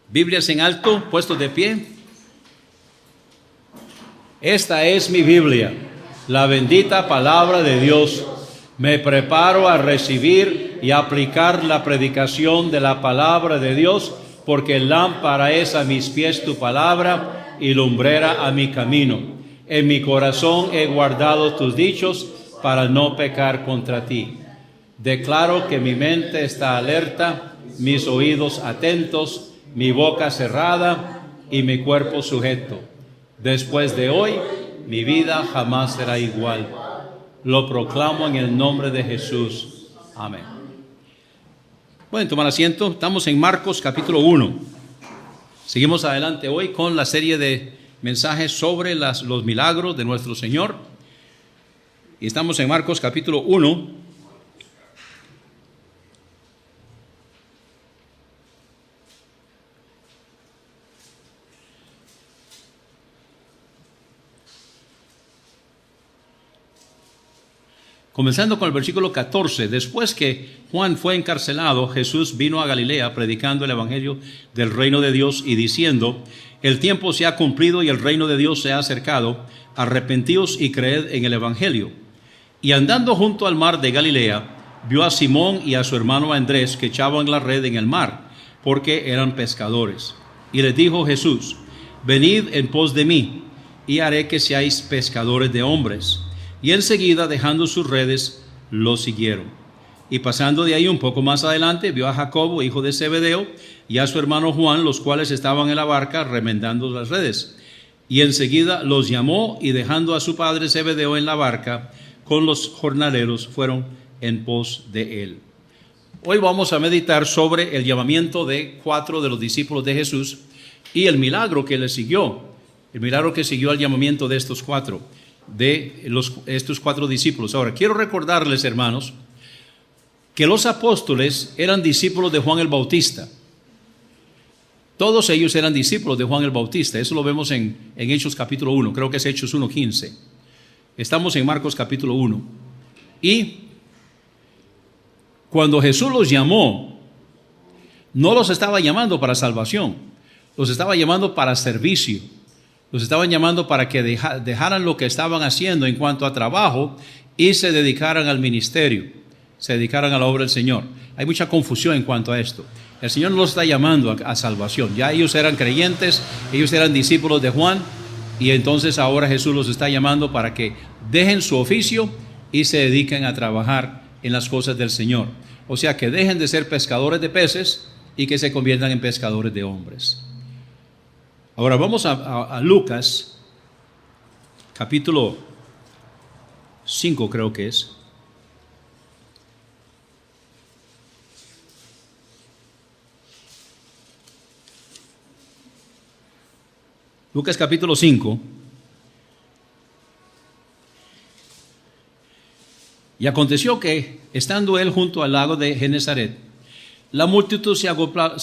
Biblias en alto, puestos de pie. Esta es mi Biblia, la bendita palabra de Dios. Me preparo a recibir y aplicar la predicación de la palabra de Dios, porque lámpara es a mis pies tu palabra y lumbrera a mi camino. En mi corazón he guardado tus dichos para no pecar contra ti. Declaro que mi mente está alerta, mis oídos atentos, mi boca cerrada y mi cuerpo sujeto. Después de hoy, mi vida jamás será igual. Lo proclamo en el nombre de Jesús. Amén. Pueden tomar asiento. Estamos en Marcos capítulo 1. Seguimos adelante hoy con la serie de mensajes sobre los milagros de nuestro Señor. Y estamos en Marcos capítulo 1. Comenzando con el versículo 14, después que Juan fue encarcelado, Jesús vino a Galilea predicando el evangelio del reino de Dios y diciendo: el tiempo se ha cumplido y el reino de Dios se ha acercado, arrepentíos y creed en el evangelio. Y andando junto al mar de Galilea, vio a Simón y a su hermano Andrés que echaban la red en el mar, porque eran pescadores. Y les dijo Jesús: venid en pos de mí, y haré que seáis pescadores de hombres. Y enseguida, dejando sus redes, lo siguieron. Y pasando de ahí un poco más adelante, vio a Jacobo, hijo de Zebedeo, y a su hermano Juan, los cuales estaban en la barca remendando las redes. Y enseguida los llamó, y dejando a su padre Zebedeo en la barca, con los jornaleros fueron en pos de él. Hoy vamos a meditar sobre el llamamiento de 4 de los discípulos de Jesús y el milagro que le siguió. El milagro que siguió al llamamiento de estos 4. Estos 4 discípulos. Ahora, quiero recordarles, hermanos, que los apóstoles eran discípulos de Juan el Bautista. Todos ellos eran discípulos de Juan el Bautista. Eso lo vemos en Hechos capítulo 1, creo que es Hechos 1:15. Estamos en Marcos capítulo 1. Y cuando Jesús los llamó, no los estaba llamando para salvación, los estaba llamando para servicio. Los estaban llamando para que dejaran lo que estaban haciendo en cuanto a trabajo y se dedicaran al ministerio, se dedicaran a la obra del Señor. Hay mucha confusión en cuanto a esto. El Señor no los está llamando a salvación. Ya ellos eran creyentes, ellos eran discípulos de Juan, y entonces ahora Jesús los está llamando para que dejen su oficio y se dediquen a trabajar en las cosas del Señor. O sea, que dejen de ser pescadores de peces y que se conviertan en pescadores de hombres. Ahora vamos a Lucas, capítulo 5 creo que es. Lucas capítulo 5. Y aconteció que, estando él junto al lago de Genesaret, la multitud se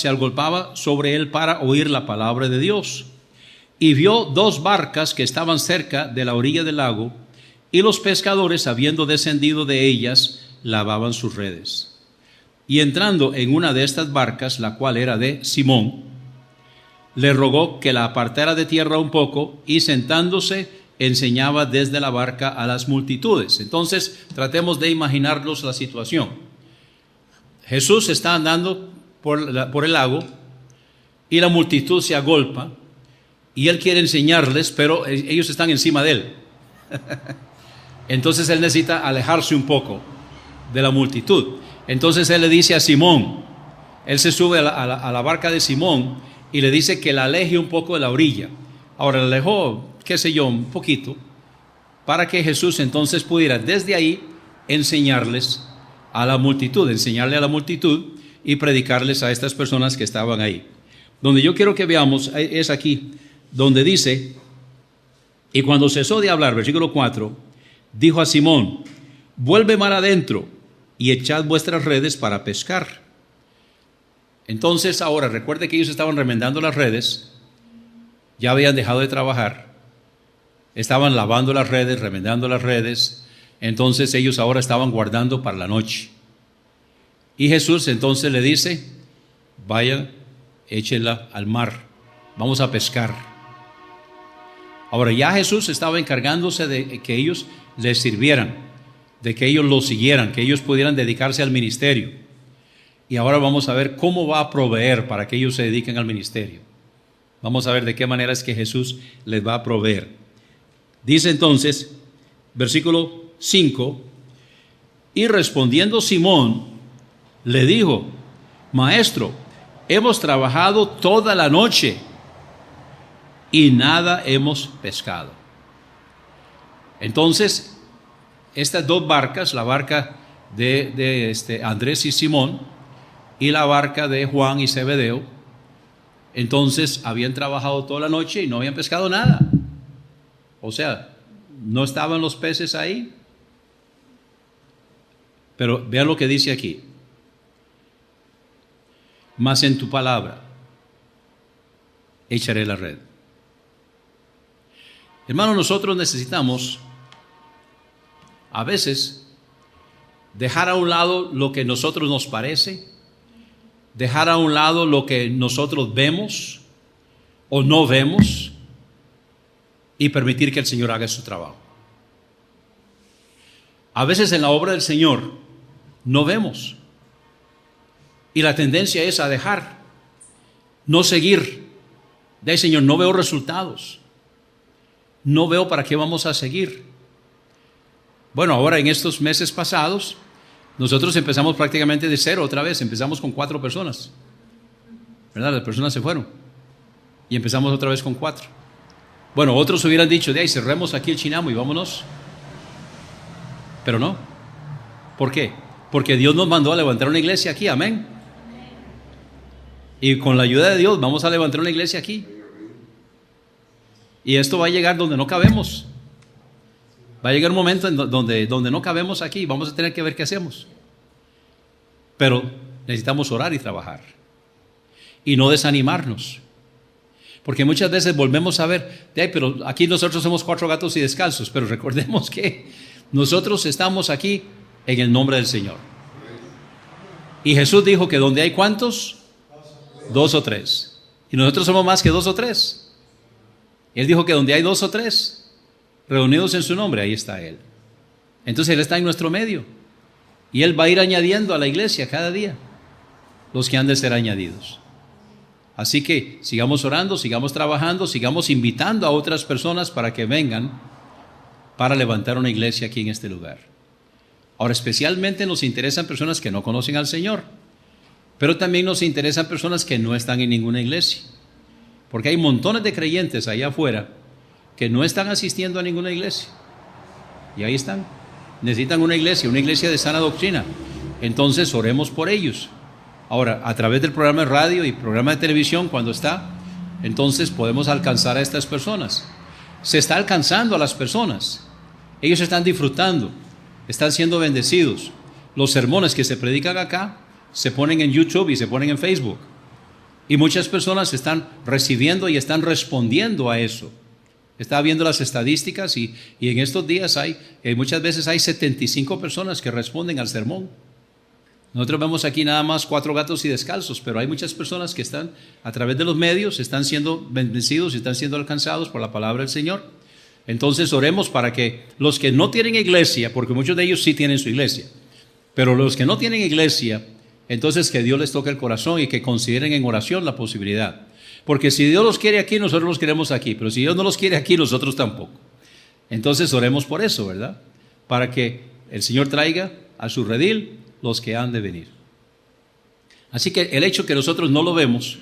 agolpaba sobre él para oír la palabra de Dios. Y vio 2 barcas que estaban cerca de la orilla del lago, y los pescadores, habiendo descendido de ellas, lavaban sus redes. Y entrando en una de estas barcas, la cual era de Simón, le rogó que la apartara de tierra un poco, y sentándose enseñaba desde la barca a las multitudes. Entonces tratemos de imaginarnos la situación. Jesús está andando por el lago y la multitud se agolpa y él quiere enseñarles, pero ellos están encima de él. Entonces él necesita alejarse un poco de la multitud. Entonces él le dice a Simón, él se sube a la barca de Simón y le dice que la aleje un poco de la orilla. Ahora la alejó, qué sé yo, un poquito, para que Jesús entonces pudiera desde ahí enseñarles a la multitud, enseñarle a la multitud y predicarles a estas personas que estaban ahí. Donde yo quiero que veamos es aquí, donde dice: y cuando cesó de hablar, versículo 4, dijo a Simón: vuelve mar adentro y echad vuestras redes para pescar. Entonces ahora, recuerde que ellos estaban remendando las redes, ya habían dejado de trabajar, estaban lavando las redes, remendando las redes. Entonces ellos ahora estaban guardando para la noche. Y Jesús entonces le dice: vayan échenla al mar, vamos a pescar. Ahora ya Jesús estaba encargándose de que ellos les sirvieran, de que ellos lo siguieran, que ellos pudieran dedicarse al ministerio. Y ahora vamos a ver cómo va a proveer para que ellos se dediquen al ministerio. Vamos a ver de qué manera es que Jesús les va a proveer. Dice entonces, versículo 5, y respondiendo Simón, le dijo: Maestro, hemos trabajado toda la noche y nada hemos pescado. Entonces, estas dos barcas, la barca de Andrés y Simón y la barca de Juan y Zebedeo, entonces habían trabajado toda la noche y no habían pescado nada. O sea, no estaban los peces ahí. Pero vean lo que dice aquí: mas en tu palabra echaré la red. Hermanos, nosotros necesitamos a veces dejar a un lado lo que a nosotros nos parece, dejar a un lado lo que nosotros vemos o no vemos y permitir que el Señor haga su trabajo. A veces en la obra del Señor no vemos y la tendencia es a dejar, no seguir. De ahí, Señor, no veo resultados, no veo para qué vamos a seguir. Bueno, ahora en estos meses pasados nosotros empezamos prácticamente de cero otra vez. Empezamos con 4 personas, ¿verdad? Las personas se fueron y empezamos otra vez con 4. Bueno, otros hubieran dicho: de ahí, cerremos aquí el Chinamo y vámonos. Pero no. ¿Por qué? Porque Dios nos mandó a levantar una iglesia aquí, amén. Y con la ayuda de Dios vamos a levantar una iglesia aquí. Y esto va a llegar donde no cabemos. Va a llegar un momento en donde no cabemos aquí. Vamos a tener que ver qué hacemos. Pero necesitamos orar y trabajar. Y no desanimarnos. Porque muchas veces volvemos a ver: pero aquí nosotros somos 4 gatos y descalzos. Pero recordemos que nosotros estamos aquí en el nombre del Señor. Y Jesús dijo que donde hay ¿cuántos? 2 o 3. Y nosotros somos más que 2 o 3. Él dijo que donde hay 2 o 3 reunidos en su nombre, ahí está Él. Entonces Él está en nuestro medio. Y Él va a ir añadiendo a la iglesia cada día los que han de ser añadidos. Así que sigamos orando, sigamos trabajando, sigamos invitando a otras personas para que vengan para levantar una iglesia aquí en este lugar. Ahora, especialmente nos interesan personas que no conocen al Señor, pero también nos interesan personas que no están en ninguna iglesia, porque hay montones de creyentes allá afuera que no están asistiendo a ninguna iglesia, y ahí están, necesitan una iglesia de sana doctrina. Entonces oremos por ellos. Ahora, a través del programa de radio y programa de televisión, cuando está, entonces podemos alcanzar a estas personas. Se está alcanzando a las personas. Ellos están disfrutando, están siendo bendecidos. Los sermones que se predican acá se ponen en YouTube y se ponen en Facebook. Y muchas personas están recibiendo y están respondiendo a eso. Estaba viendo las estadísticas y en estos días muchas veces hay 75 personas que responden al sermón. Nosotros vemos aquí nada más 4 gatos y descalzos, pero hay muchas personas que están a través de los medios, están siendo bendecidos y están siendo alcanzados por la palabra del Señor. Entonces oremos para que los que no tienen iglesia, porque muchos de ellos sí tienen su iglesia, pero los que no tienen iglesia, entonces que Dios les toque el corazón y que consideren en oración la posibilidad. Porque si Dios los quiere aquí, nosotros los queremos aquí, pero si Dios no los quiere aquí, nosotros tampoco. Entonces oremos por eso, ¿verdad? Para que el Señor traiga a su redil los que han de venir. Así que el hecho que nosotros no lo vemos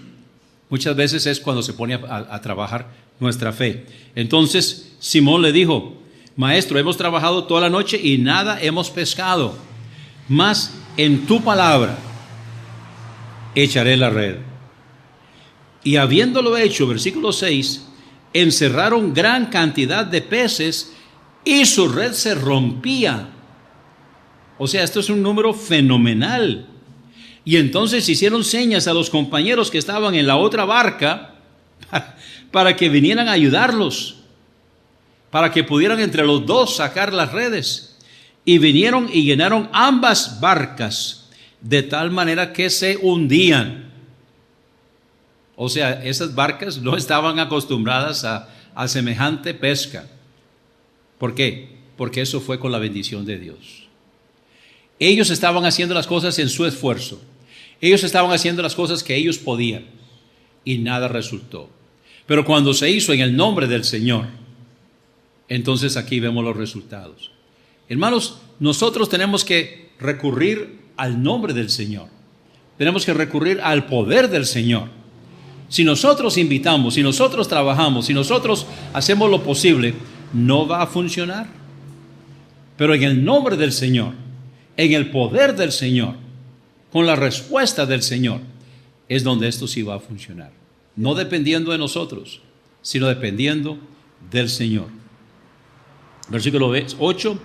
muchas veces es cuando se pone a trabajar nuestra fe. Entonces Simón le dijo: Maestro, hemos trabajado toda la noche y nada hemos pescado, mas en tu palabra echaré la red. Y habiéndolo hecho, versículo 6, encerraron gran cantidad de peces y su red se rompía. O sea, esto es un número fenomenal. Y entonces hicieron señas a los compañeros que estaban en la otra barca para que vinieran a ayudarlos, para que pudieran entre los dos sacar las redes. Y vinieron y llenaron ambas barcas de tal manera que se hundían. O sea, esas barcas no estaban acostumbradas a semejante pesca. ¿Por qué? Porque eso fue con la bendición de Dios. Ellos estaban haciendo las cosas en su esfuerzo. Ellos estaban haciendo las cosas que ellos podían y nada resultó. Pero cuando se hizo en el nombre del Señor, entonces aquí vemos los resultados. Hermanos, nosotros tenemos que recurrir al nombre del Señor. Tenemos que recurrir al poder del Señor. Si nosotros invitamos, si nosotros trabajamos, si nosotros hacemos lo posible, no va a funcionar. Pero en el nombre del Señor, en el poder del Señor, con la respuesta del Señor, es donde esto sí va a funcionar. No dependiendo de nosotros, sino dependiendo del Señor. Versículo 8.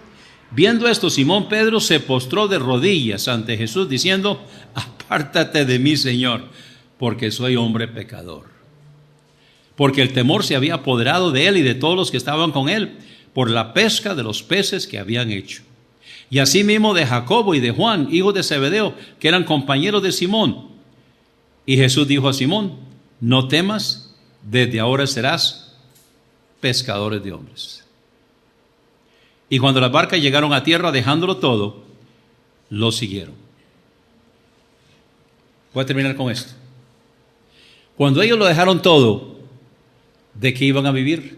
Viendo esto, Simón Pedro se postró de rodillas ante Jesús, diciendo: apártate de mí, Señor, porque soy hombre pecador. Porque el temor se había apoderado de él y de todos los que estaban con él, por la pesca de los peces que habían hecho. Y asimismo de Jacobo y de Juan, hijos de Zebedeo, que eran compañeros de Simón. Y Jesús dijo a Simón: no temas, desde ahora serás pescadores de hombres. Y cuando las barcas llegaron a tierra, dejándolo todo, lo siguieron. Voy a terminar con esto. Cuando ellos lo dejaron todo, ¿de qué iban a vivir?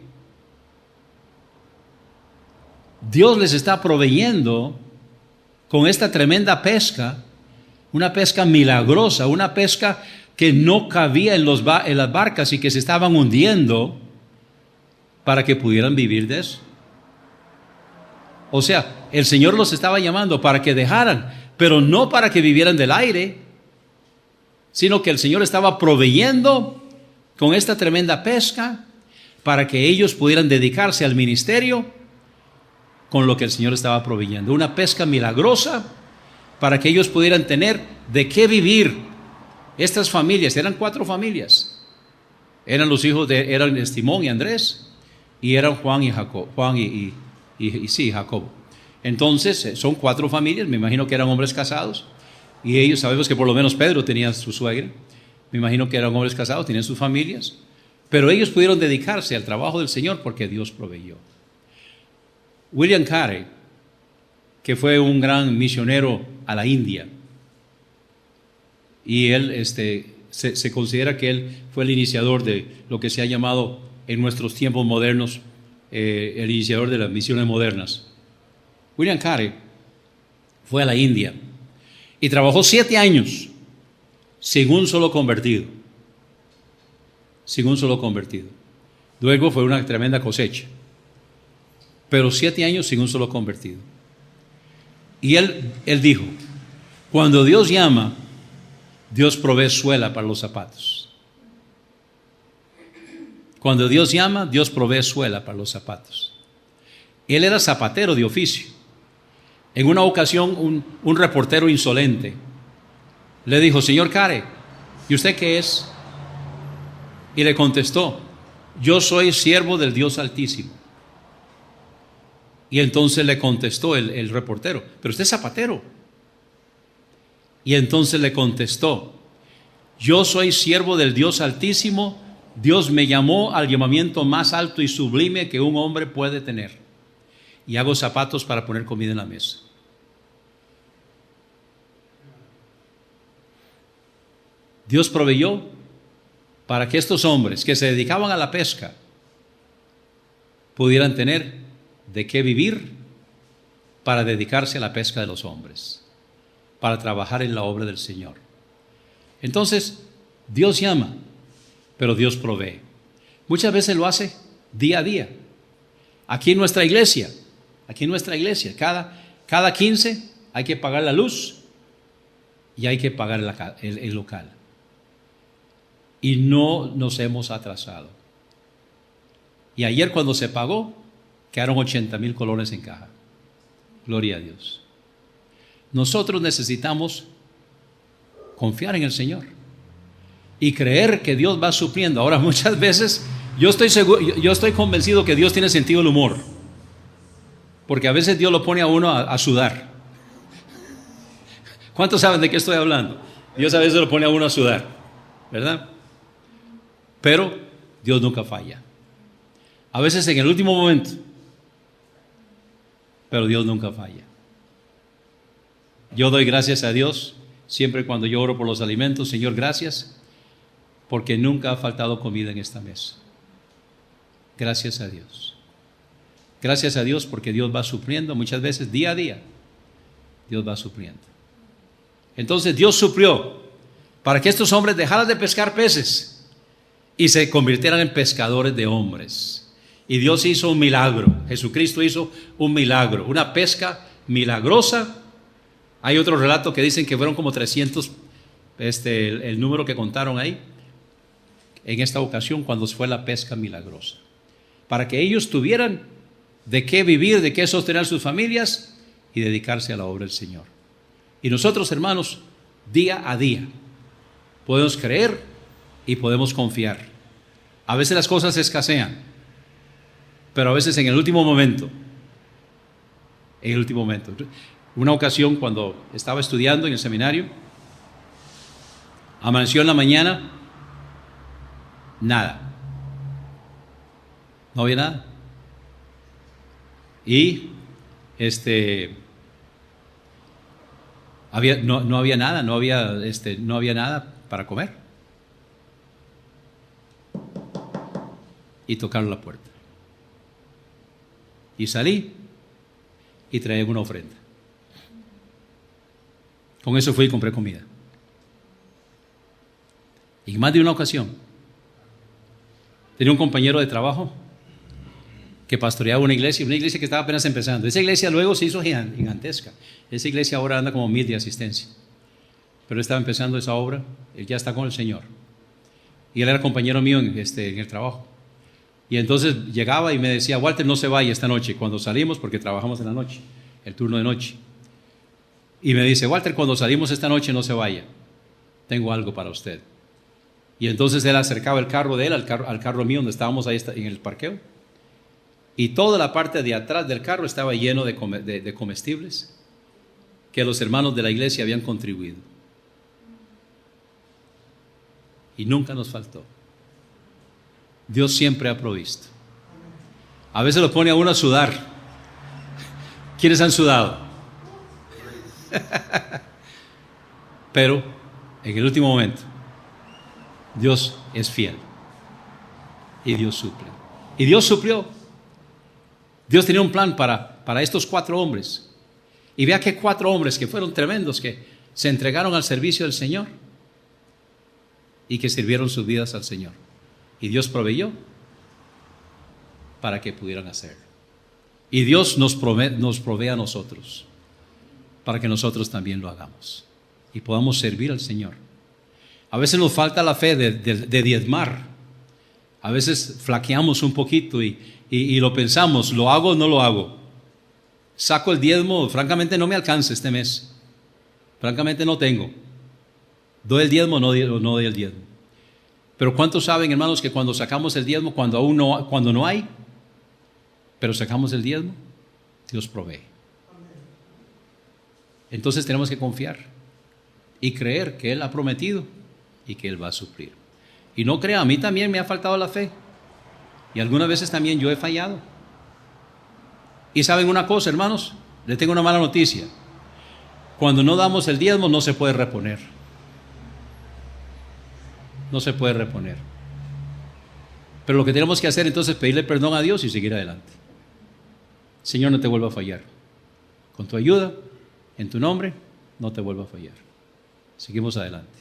Dios les está proveyendo con esta tremenda pesca, una pesca milagrosa, una pesca que no cabía en las barcas y que se estaban hundiendo, para que pudieran vivir de eso. O sea, el Señor los estaba llamando para que dejaran, pero no para que vivieran del aire, sino que el Señor estaba proveyendo con esta tremenda pesca para que ellos pudieran dedicarse al ministerio con lo que el Señor estaba proveyendo. Una pesca milagrosa para que ellos pudieran tener de qué vivir. Estas familias, eran 4 familias. Eran los hijos eran Simón y Andrés, y eran Juan y Jacob, Jacobo. Entonces, son 4 familias, me imagino que eran hombres casados, y ellos, sabemos que por lo menos Pedro tenía su suegra, me imagino que eran hombres casados, tenían sus familias, pero ellos pudieron dedicarse al trabajo del Señor porque Dios proveyó. William Carey, que fue un gran misionero a la India, y él se considera que él fue el iniciador de lo que se ha llamado en nuestros tiempos modernos el iniciador de las misiones modernas. William Carey fue a la India y trabajó 7 años sin un solo convertido. Sin un solo convertido. Luego fue una tremenda cosecha, pero 7 años sin un solo convertido. Y él dijo: cuando Dios llama, Dios provee suela para los zapatos. Cuando Dios llama, Dios provee suela para los zapatos. Él era zapatero de oficio. En una ocasión, un reportero insolente le dijo: señor Carey, ¿y usted qué es? Y le contestó: yo soy siervo del Dios Altísimo. Y entonces le contestó el reportero: pero usted es zapatero. Y entonces le contestó: yo soy siervo del Dios Altísimo. Dios me llamó al llamamiento más alto y sublime que un hombre puede tener, y hago zapatos para poner comida en la mesa. Dios proveyó para que estos hombres que se dedicaban a la pesca pudieran tener de qué vivir para dedicarse a la pesca de los hombres, para trabajar en la obra del Señor. Entonces, Dios llama, pero Dios provee. Muchas veces lo hace día a día. Aquí en nuestra iglesia, cada 15 hay que pagar la luz y hay que pagar el local. Y no nos hemos atrasado. Y ayer, cuando se pagó, quedaron 80,000 colones en caja. Gloria a Dios. Nosotros necesitamos confiar en el Señor y creer que Dios va supliendo. Ahora, muchas veces yo estoy convencido que Dios tiene sentido del humor, porque a veces Dios lo pone a uno a sudar. ¿Cuántos saben de qué estoy hablando? Dios a veces lo pone a uno a sudar, ¿verdad? Pero Dios nunca falla. A veces en el último momento, pero Dios nunca falla. Yo doy gracias a Dios siempre cuando yo oro por los alimentos. Señor, gracias, porque nunca ha faltado comida en esta mesa. Gracias a Dios. Gracias a Dios porque Dios va supliendo muchas veces día a día. Dios va supliendo. Entonces Dios suplió para que estos hombres dejaran de pescar peces y se convirtieran en pescadores de hombres. Y Dios hizo un milagro. Jesucristo hizo un milagro, una pesca milagrosa. Hay otro relato que dicen que fueron como 300, el número que contaron ahí, en esta ocasión cuando fue la pesca milagrosa. Para que ellos tuvieran de qué vivir, de qué sostener sus familias y dedicarse a la obra del Señor. Y nosotros, hermanos, día a día podemos creer y podemos confiar. A veces las cosas escasean, pero a veces en el último momento, una ocasión cuando estaba estudiando en el seminario, amaneció en la mañana, nada, no había nada. Y no había nada, no había nada para comer. Y tocaron la puerta. Y salí y traía una ofrenda. Con eso fui y compré comida. Y más de una ocasión tenía un compañero de trabajo que pastoreaba una iglesia que estaba apenas empezando. Esa iglesia luego se hizo gigantesca. Esa iglesia ahora anda como 1000 de asistencia. Pero estaba empezando esa obra, él ya está con el Señor. Y él era compañero mío en el trabajo. Y entonces llegaba y me decía, Walter, no se vaya esta noche. Cuando salimos, porque trabajamos en la noche, el turno de noche. Y me dice, Walter, cuando salimos esta noche no se vaya. Tengo algo para usted. Y entonces él acercaba el carro de él al carro mío donde estábamos ahí en el parqueo. Y toda la parte de atrás del carro estaba lleno de comestibles que los hermanos de la iglesia habían contribuido. Y nunca nos faltó. Dios siempre ha provisto. A veces lo pone a uno a sudar. ¿Quiénes han sudado? Pero en el último momento, Dios es fiel. Y Dios suple. Y Dios suplió. Dios tenía un plan para estos 4 hombres. Y vea que 4 hombres que fueron tremendos, que se entregaron al servicio del Señor y que sirvieron sus vidas al Señor. Y Dios proveyó para que pudieran hacerlo. Y Dios nos provee a nosotros para que nosotros también lo hagamos y podamos servir al Señor. A veces nos falta la fe de diezmar. A veces flaqueamos un poquito y lo pensamos, ¿lo hago o no lo hago? Saco el diezmo, francamente no me alcanza este mes. Francamente no tengo. ¿Doy el diezmo o no doy el diezmo? Pero ¿cuántos saben, hermanos, que cuando sacamos el diezmo, cuando no hay, pero sacamos el diezmo, Dios provee? Entonces tenemos que confiar y creer que Él ha prometido y que Él va a suplir. Y no crea, a mí también me ha faltado la fe. Y algunas veces también yo he fallado. Y saben una cosa, hermanos, les tengo una mala noticia. Cuando no damos el diezmo no se puede reponer. No se puede reponer. Pero lo que tenemos que hacer entonces es pedirle perdón a Dios y seguir adelante. Señor, no te vuelva a fallar. Con tu ayuda, en tu nombre, no te vuelva a fallar. Seguimos adelante.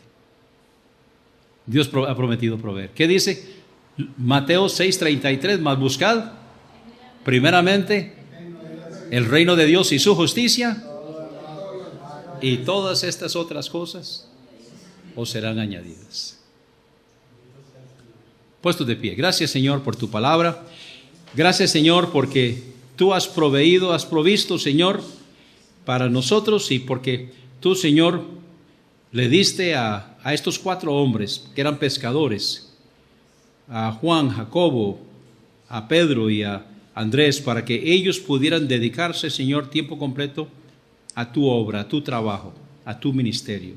Dios ha prometido proveer. ¿Qué dice? Mateo 6:33, mas buscad primeramente el reino de Dios y su justicia, y todas estas otras cosas os serán añadidas. Puestos de pie. Gracias, Señor, por tu palabra. Gracias, Señor, porque tú has provisto, Señor, para nosotros, y porque tú, Señor, le diste a estos 4 hombres que eran pescadores, a Juan, Jacobo, a Pedro y a Andrés, para que ellos pudieran dedicarse, Señor, tiempo completo a tu obra, a tu trabajo, a tu ministerio.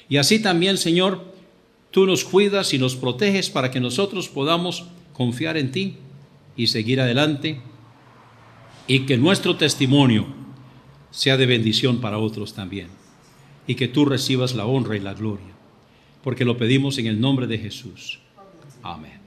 Y así también, Señor, Tú nos cuidas y nos proteges para que nosotros podamos confiar en ti y seguir adelante, y que nuestro testimonio sea de bendición para otros también, y que tú recibas la honra y la gloria, porque lo pedimos en el nombre de Jesús. Amén.